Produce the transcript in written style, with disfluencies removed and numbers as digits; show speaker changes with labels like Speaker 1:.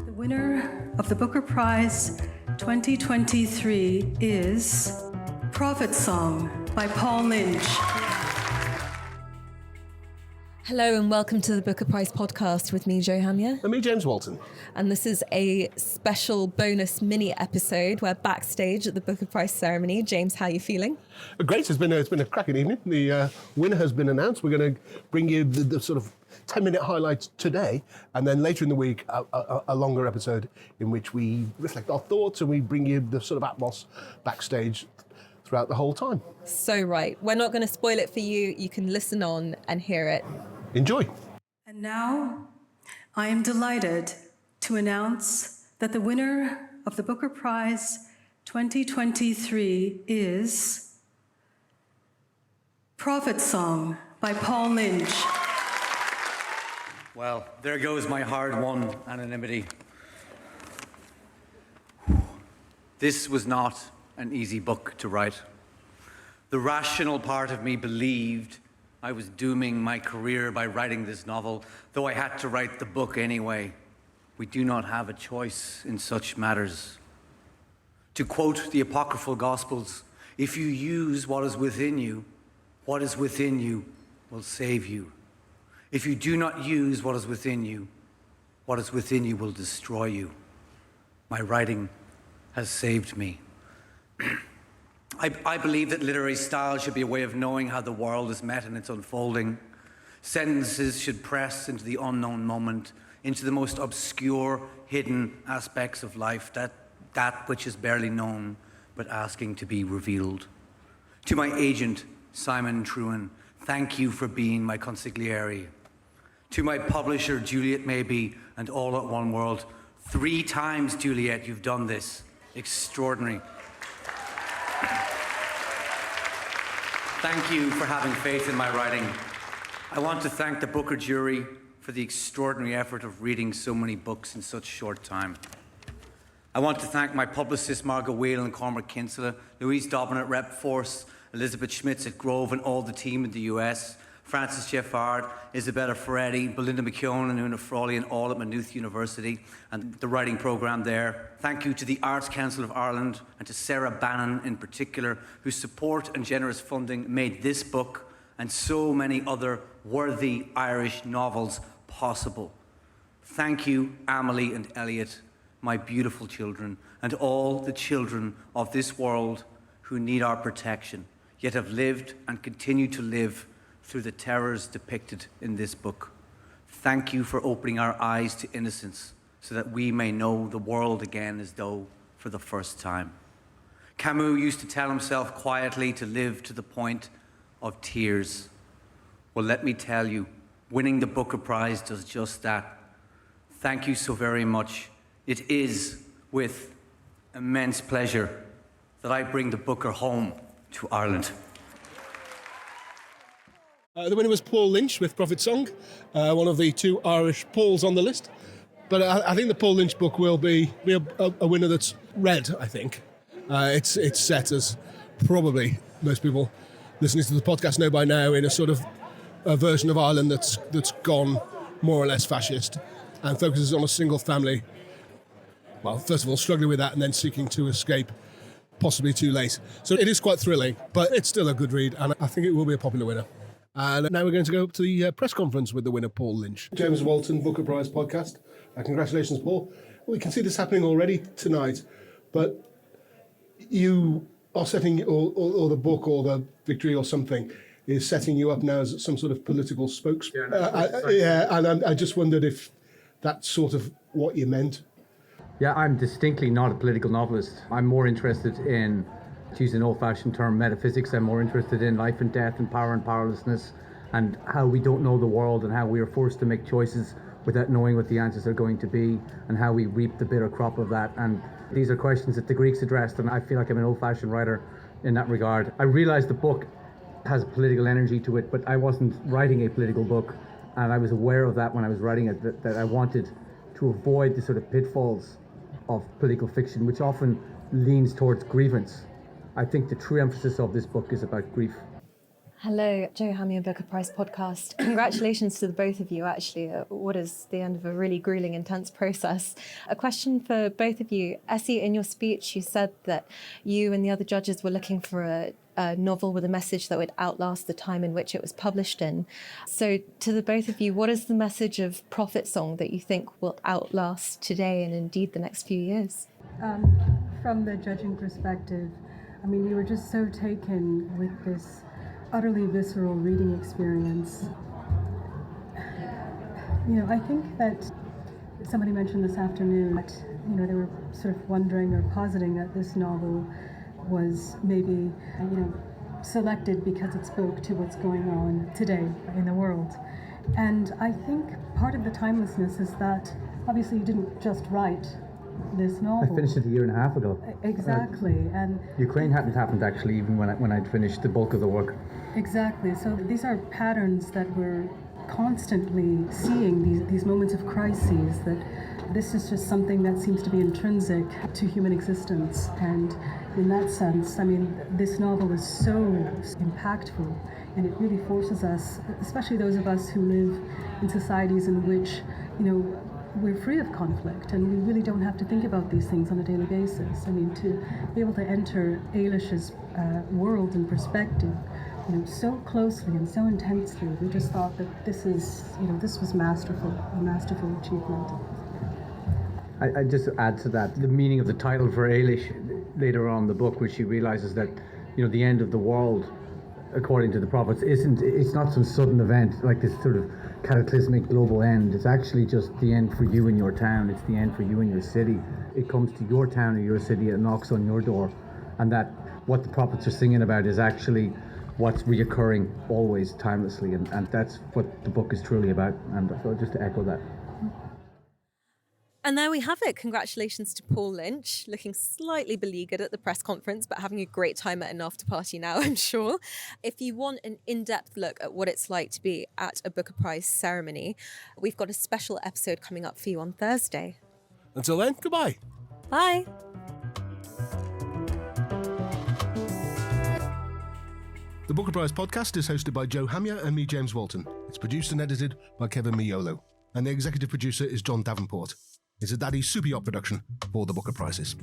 Speaker 1: The winner of the Booker Prize 2023 is Prophet Song by Paul Lynch.
Speaker 2: Hello and welcome to the Booker Prize podcast with me, Jo Hamya.
Speaker 3: And me, James Walton.
Speaker 2: And this is a special bonus mini episode. We're backstage at the Booker Prize ceremony. James, how are you feeling?
Speaker 3: Great, it's been a cracking evening. The winner has been announced. We're going to bring you the sort of 10-minute highlights today, and then later in the week, a longer episode in which we reflect our thoughts and we bring you the sort of atmos backstage throughout the whole time.
Speaker 2: So right. We're not going to spoil it for you. You can listen on and hear it.
Speaker 3: Enjoy.
Speaker 1: And now, I am delighted to announce that the winner of the Booker Prize 2023 is Prophet Song by Paul Lynch.
Speaker 4: Well, there goes my hard-won anonymity. This was not an easy book to write. The rational part of me believed I was dooming my career by writing this novel, though I had to write the book anyway. We do not have a choice in such matters. To quote the apocryphal Gospels, if you use what is within you will save you. If you do not use what is within you will destroy you. My writing has saved me. I believe that literary style should be a way of knowing how the world is met in its unfolding. Sentences should press into the unknown moment, into the most obscure, hidden aspects of life, that which is barely known, but asking to be revealed. To my agent, Simon Trewin, thank you for being my consigliere. To my publisher, Juliet Maybe, and All at One World, 3 times, Juliet, you've done this. Extraordinary. Thank you for having faith in my writing. I want to thank the Booker jury for the extraordinary effort of reading so many books in such short time. I want to thank my publicists Margot Whale and Cormac Kinsella, Louise Dobbin at Rep Force, Elizabeth Schmitz at Grove and all the team in the US, Francis Jeffard, Isabella Ferretti, Belinda McKeown and Una Frawley and all at Maynooth University and the writing programme there. Thank you to the Arts Council of Ireland and to Sarah Bannon in particular, whose support and generous funding made this book and so many other worthy Irish novels possible. Thank you, Amelie and Elliot, my beautiful children, and all the children of this world who need our protection, yet have lived and continue to live through the terrors depicted in this book. Thank you for opening our eyes to innocence so that we may know the world again as though for the first time. Camus used to tell himself quietly to live to the point of tears. Well, let me tell you, winning the Booker Prize does just that. Thank you so very much. It is with immense pleasure that I bring the Booker home to Ireland.
Speaker 3: The winner was Paul Lynch with Prophet Song, one of the 2 Irish Pauls on the list. But I think the Paul Lynch book will be a winner that's read, I think. It's set as probably most people listening to the podcast know by now in a sort of a version of Ireland that's gone more or less fascist and focuses on a single family. Well, first of all, struggling with that and then seeking to escape, possibly too late. So it is quite thrilling, but it's still a good read, and I think it will be a popular winner. And now we're going to go up to the press conference with the winner, Paul Lynch. James Walton, Booker Prize podcast. Congratulations, Paul. We can see this happening already tonight, but you are setting, or the book or the victory or something, is setting you up now as some sort of political spokesman. And I just wondered if that's sort of what you meant.
Speaker 5: Yeah, I'm distinctly not a political novelist. I'm more interested in, to use an old-fashioned term, metaphysics. I'm more interested in life and death and power and powerlessness and how we don't know the world and how we are forced to make choices without knowing what the answers are going to be and how we reap the bitter crop of that. And these are questions that the Greeks addressed, and I feel like I'm an old-fashioned writer in that regard. I realize the book has political energy to it, but I wasn't writing a political book, and I was aware of that when I was writing it, that I wanted to avoid the sort of pitfalls of political fiction, which often leans towards grievance. I think the true emphasis of this book is about grief.
Speaker 2: Hello, Joe Hamia Booker Prize podcast. Congratulations to the both of you, actually, at what is the end of a really grueling, intense process. A question for both of you. Essie, in your speech, you said that you and the other judges were looking for a novel with a message that would outlast the time in which it was published in. So to the both of you, what is the message of Prophet Song that you think will outlast today and indeed the next few years?
Speaker 1: From the judging perspective, I mean, we were just so taken with this utterly visceral reading experience. I think that somebody mentioned this afternoon that, they were sort of wondering or positing that this novel was maybe, selected because it spoke to what's going on today in the world. And I think part of the timelessness is that obviously you didn't just write this novel.
Speaker 5: I finished it a year and a half ago.
Speaker 1: Exactly. And
Speaker 5: Ukraine hadn't happened actually even when I'd finished the bulk of the work.
Speaker 1: Exactly. So these are patterns that we're constantly seeing, these moments of crises, that this is just something that seems to be intrinsic to human existence. And in that sense, I mean, this novel is so impactful, and it really forces us, especially those of us who live in societies in which, we're free of conflict, and we really don't have to think about these things on a daily basis. I mean, to be able to enter Eilish's world and perspective, so closely and so intensely, we just thought that this was masterful, a masterful achievement.
Speaker 5: I just add to that the meaning of the title for Eilish later on in the book, where she realizes that, the end of the world, according to the prophets, it's not some sudden event like this sort of cataclysmic global end. It's actually just the end for you in your town. It's the end for you in your city. It comes to your town or your city, it knocks on your door, and that what the prophets are singing about is actually what's reoccurring always, timelessly, and that's what the book is truly about. And so just to echo that.
Speaker 2: And there we have it. Congratulations to Paul Lynch, looking slightly beleaguered at the press conference, but having a great time at an after party now, I'm sure. If you want an in-depth look at what it's like to be at a Booker Prize ceremony, we've got a special episode coming up for you on Thursday.
Speaker 3: Until then, goodbye.
Speaker 2: Bye.
Speaker 3: The Booker Prize podcast is hosted by Joe Hamia and me, James Walton. It's produced and edited by Kevin Miolo. And the executive producer is John Davenport. It's a Daddy Super Yacht production for the Booker Prizes.